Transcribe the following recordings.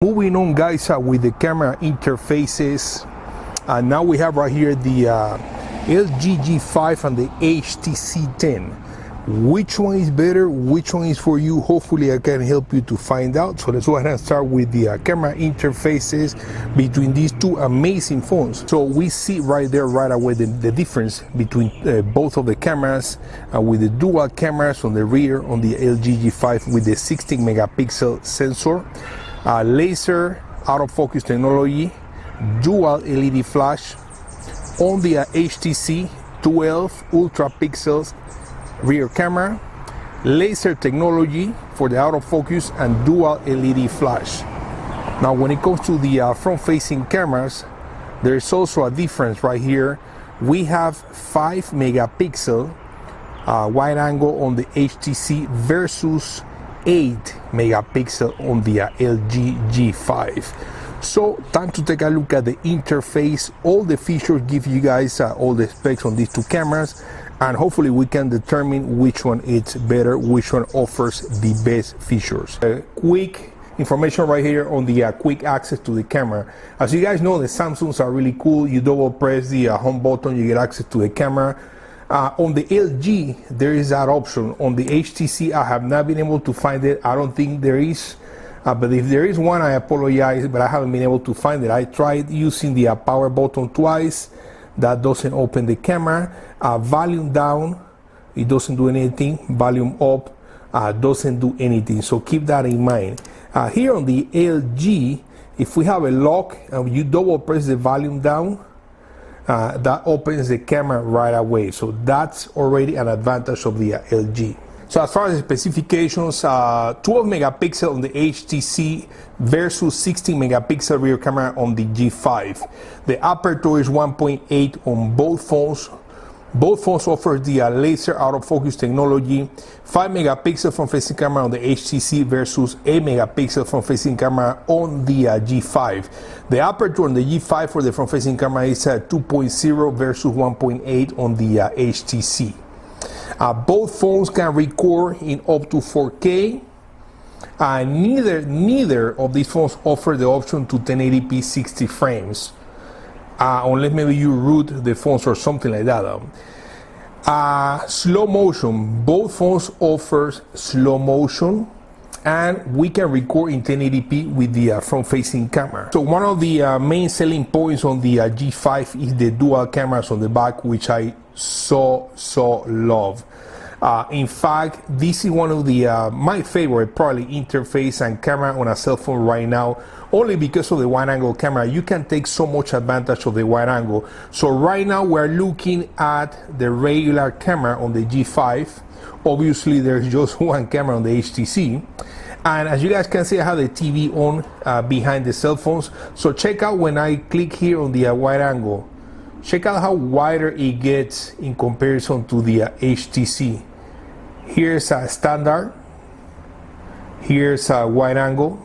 Moving on, guys, with the camera interfaces. Now we have right here the LG G5 and the HTC 10. Which one is better? Which one is for you? Hopefully I can help you to find out. So let's go ahead and start with the camera interfaces between these two amazing phones. So we see right there right away the difference between both of the cameras, with the dual cameras on the rear on the LG G5 with the 16 megapixel sensor, laser autofocus technology, dual LED flash. On the HTC 12 ultra pixels rear camera, laser technology for the autofocus, and dual LED flash. Now when it comes to the front-facing cameras, there's also a difference right here. We have 5 megapixel wide angle on the HTC versus 8 megapixel on the LG G5. So time to take a look at the interface. All the features give you guys all the specs on these two cameras, and hopefully we can determine which one is better, which one offers the best features. Quick information right here on the quick access to the camera. As you guys know, the Samsungs are really cool. You double press the home button, you get access to the camera. On the LG, there is that option. On the HTC, I have not been able to find it. I don't think there is. But if there is one, I apologize, but I haven't been able to find it. I tried using the power button twice. That doesn't open the camera. Volume down, it doesn't do anything. Volume up, doesn't do anything. So keep that in mind. Here on the LG, if we have a lock and you double press the volume down, that opens the camera right away. So that's already an advantage of the LG. So as far as the specifications, 12 megapixel on the HTC versus 16 megapixel rear camera on the G5. The aperture is 1.8 on both phones. Both phones offer the laser autofocus technology. 5 megapixel front-facing camera on the HTC versus 8 megapixel front-facing camera on the G5. The aperture on the G5 for the front-facing camera is 2.0 versus 1.8 on the HTC. Both phones can record in up to 4K. Neither of these phones offer the option to 1080p 60 frames, unless maybe you root the phones or something like that. Slow motion. Both phones offer slow motion, and we can record in 1080p with the front-facing camera. So one of the main selling points on the G5 is the dual cameras on the back, which I so love. In fact, this is one of the my favorite probably interface and camera on a cell phone right now, only because of the wide angle camera. You can take so much advantage of the wide angle. So right now we're looking at the regular camera on the G5. Obviously there's just one camera on the HTC, and as you guys can see, I have the TV on behind the cell phones. So check out when I click here on the wide angle. Check out how wider it gets in comparison to the HTC. Here's a standard. Here's a wide angle.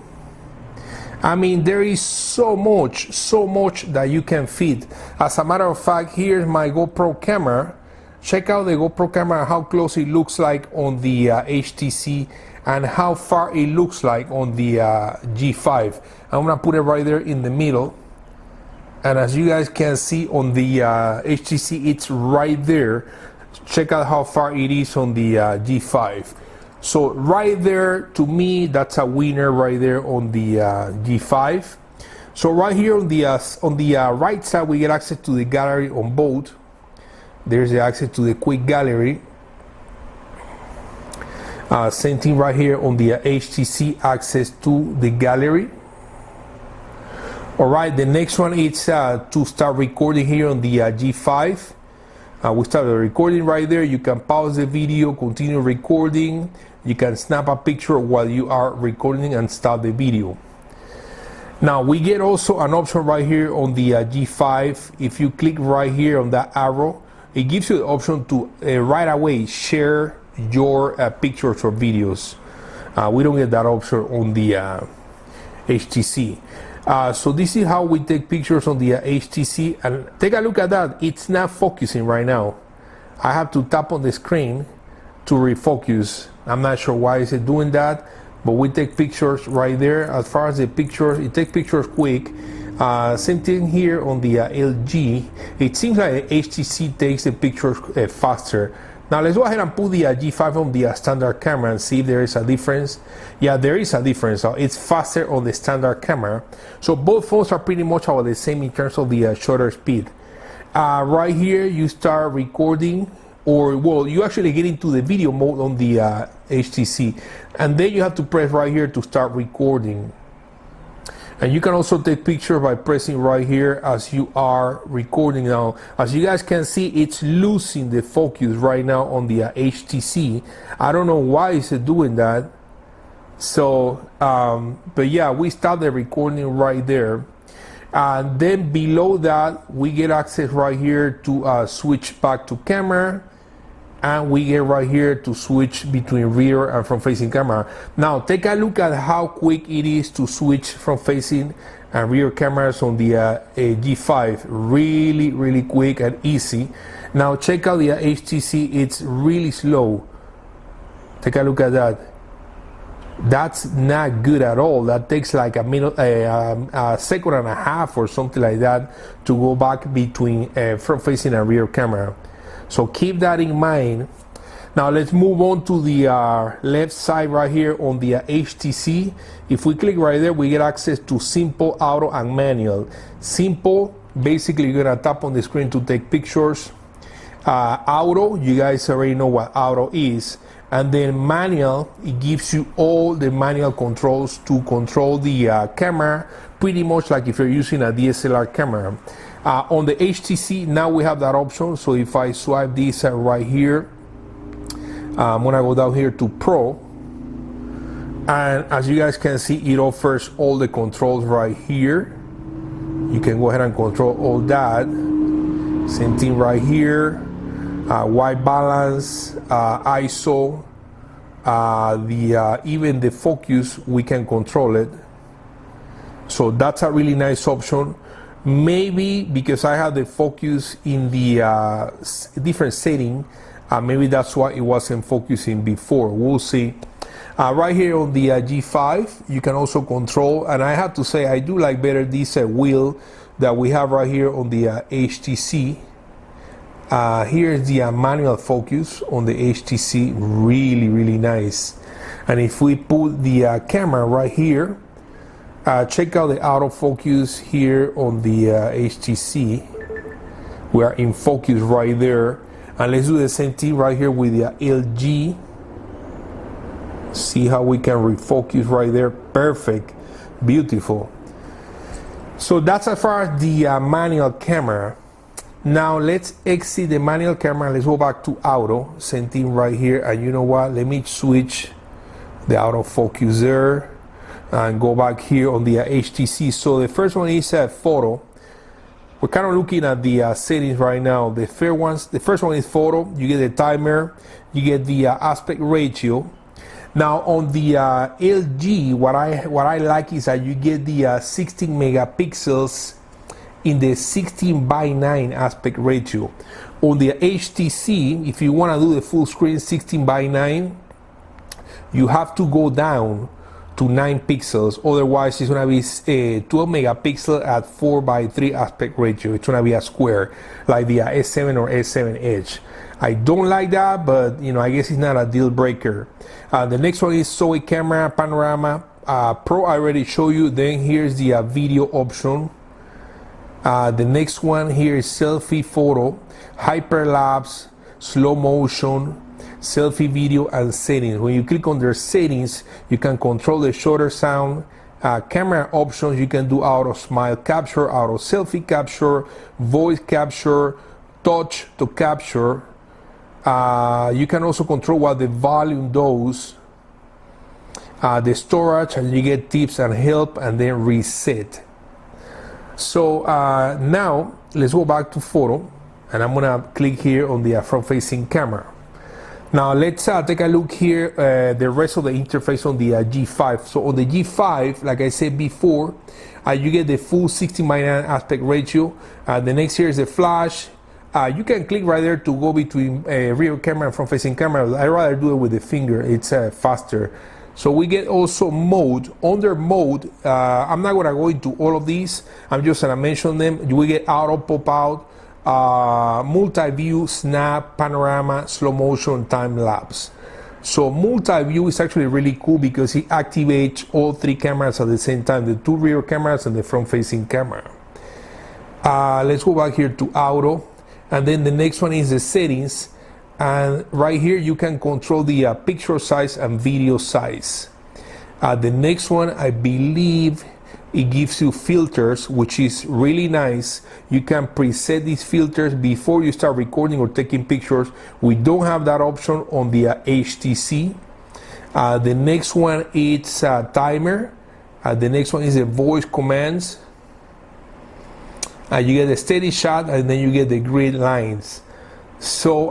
I mean, there is so much that you can fit. As a matter of fact, here's my GoPro camera. Check out the GoPro camera, how close it looks like on the HTC and how far it looks like on the G5. I'm gonna put it right there in the middle. And as you guys can see on the HTC, it's right there. Check out how far it is on the G5. So right there, to me, that's a winner right there on the G5. So right here on the right side, we get access to the gallery on both. There's the access to the quick gallery. Same thing right here on the HTC, access to the gallery. All right, the next one is to start recording here on the G5. We started recording right there. You can pause the video, continue recording. You can snap a picture while you are recording and stop the video. Now we get also an option right here on the G5. If you click right here on that arrow, it gives you the option to right away share your pictures or videos. We don't get that option on the HTC. So this is how we take pictures on the HTC, and take a look at that. It's not focusing right now. I have to tap on the screen to refocus. I'm not sure why is it doing that. but we take pictures right there. As far as the pictures, it takes pictures quick. Same thing here on the LG. It seems like the HTC takes the pictures faster. Now let's go ahead and put the G5 on the standard camera and see if there is a difference. Yeah, there is a difference. So it's faster on the standard camera. So both phones are pretty much about the same in terms of the shutter speed. Right here, you start recording, or well, you actually get into the video mode on the HTC, and then you have to press right here to start recording. And you can also take pictures by pressing right here as you are recording. Now, as you guys can see, it's losing the focus right now on the HTC. I don't know why it's doing that. So, but yeah, we start the recording right there. And then below that, we get access right here to switch back to camera. And we get right here to switch between rear and front facing camera. Now take a look at how quick it is to switch front facing and rear cameras on the G5. Really quick and easy. Now check out the HTC, it's really slow. Take a look at that. That's not good at all. That takes like a minute, a second and a half or something like that to go back between front facing and rear camera. So keep that in mind. Now let's move on to the left side right here on the HTC. If we click right there, we get access to simple, auto, and manual. Simple, basically you're gonna tap on the screen to take pictures. Auto, you guys already know what auto is. And then manual, it gives you all the manual controls to control the camera, pretty much like if you're using a DSLR camera. On the HTC, now we have that option. So if I swipe this right here, I'm gonna go down here to Pro. And as you guys can see, it offers all the controls right here. You can go ahead and control all that. Same thing right here. White balance, ISO, even the focus, we can control it. So that's a really nice option. Maybe because I have the focus in the different setting, maybe that's why it wasn't focusing before. We'll see. Right here on the G5, you can also control, and I have to say I do like better this wheel that we have right here on the HTC. Here's the manual focus on the HTC, really nice. And if we put the camera right here, check out the autofocus here on the HTC. We are in focus right there. And let's do the same thing right here with the LG. See how we can refocus right there. Perfect, beautiful. So that's as far as the manual camera. Now let's exit the manual camera. Let's go back to auto. Same thing right here. And you know what? Let me switch the autofocus there and go back here on the HTC. So the first one is photo. We're kind of looking at the settings right now. The first one is photo. You get the timer. You get the aspect ratio. Now on the LG, what I like is that you get the 16 megapixels in the 16:9 aspect ratio. On the HTC, if you want to do the full screen 16:9, you have to go down to 9 pixels. Otherwise, it's gonna be 12 megapixel at 4:3 aspect ratio. It's gonna be a square, like the S7 or S7 Edge. I don't like that, but you know, I guess it's not a deal breaker. The next one is Zoe camera, panorama, Pro. I already showed you. Then here's the video option. The next one here is selfie photo, hyperlapse, slow motion, selfie video, and settings. When you click on their settings, you can control the shutter sound. Camera options, you can do auto smile capture, auto selfie capture, voice capture, touch to capture. You can also control what the volume does, the storage, and you get tips and help, and then reset. So now let's go back to photo, and I'm gonna click here on the front-facing camera. Now let's take a look here, the rest of the interface on the G5. So on the G5, like I said before, you get the full 16:9 aspect ratio. The next here is the flash. You can click right there to go between rear camera and front-facing camera. I'd rather do it with the finger, it's faster. So we get also mode. Under mode, I'm not gonna go into all of these. I'm just gonna mention them. We get auto pop out, multi-view, snap, panorama, slow motion, time lapse. So multi-view is actually really cool because it activates all three cameras at the same time, the two rear cameras and the front-facing camera. Let's go back here to auto, and then the next one is the settings. And right here you can control the picture size and video size. The next one, I believe it gives you filters, which is really nice. You can preset these filters before you start recording or taking pictures. We don't have that option on the HTC. The next one is timer. The next one is the voice commands. You get a steady shot, and then you get the grid lines. So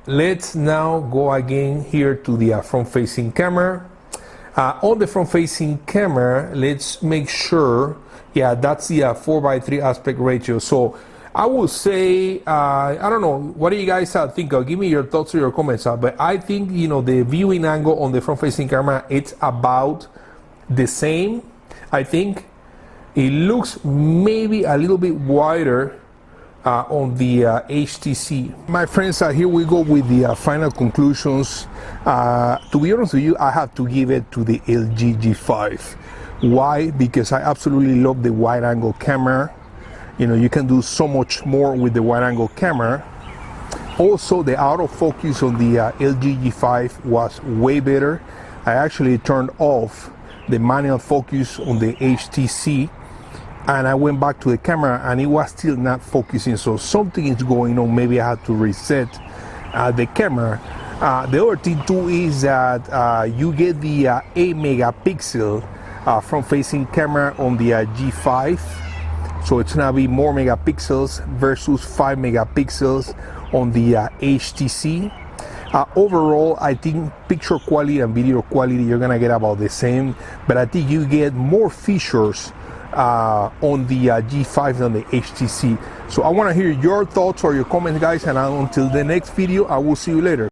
let's now go again here to the front-facing camera. On the front-facing camera, let's make sure, yeah, that's the 4:3 aspect ratio. So I would say, I don't know, what do you guys think? Give me your thoughts or your comments. But I think, you know, the viewing angle on the front-facing camera, it's about the same. I think it looks maybe a little bit wider on the HTC. My friends, here we go with the final conclusions. To be honest with you, I have to give it to the LG G5. Why? Because I absolutely love the wide angle camera. You know, you can do so much more with the wide angle camera. Also, the autofocus on the LG G5 was way better. I actually turned off the manual focus on the HTC, and I went back to the camera and it was still not focusing. So something is going on. Maybe I had to reset the camera. The other thing too is that you get the 8 megapixel front-facing camera on the G5. So it's gonna be more megapixels versus 5 megapixels on the HTC. Overall, I think picture quality and video quality, you're gonna get about the same, but I think you get more features on the G5 than the HTC. So I want to hear your thoughts or your comments, guys, and until the next video, I will see you later.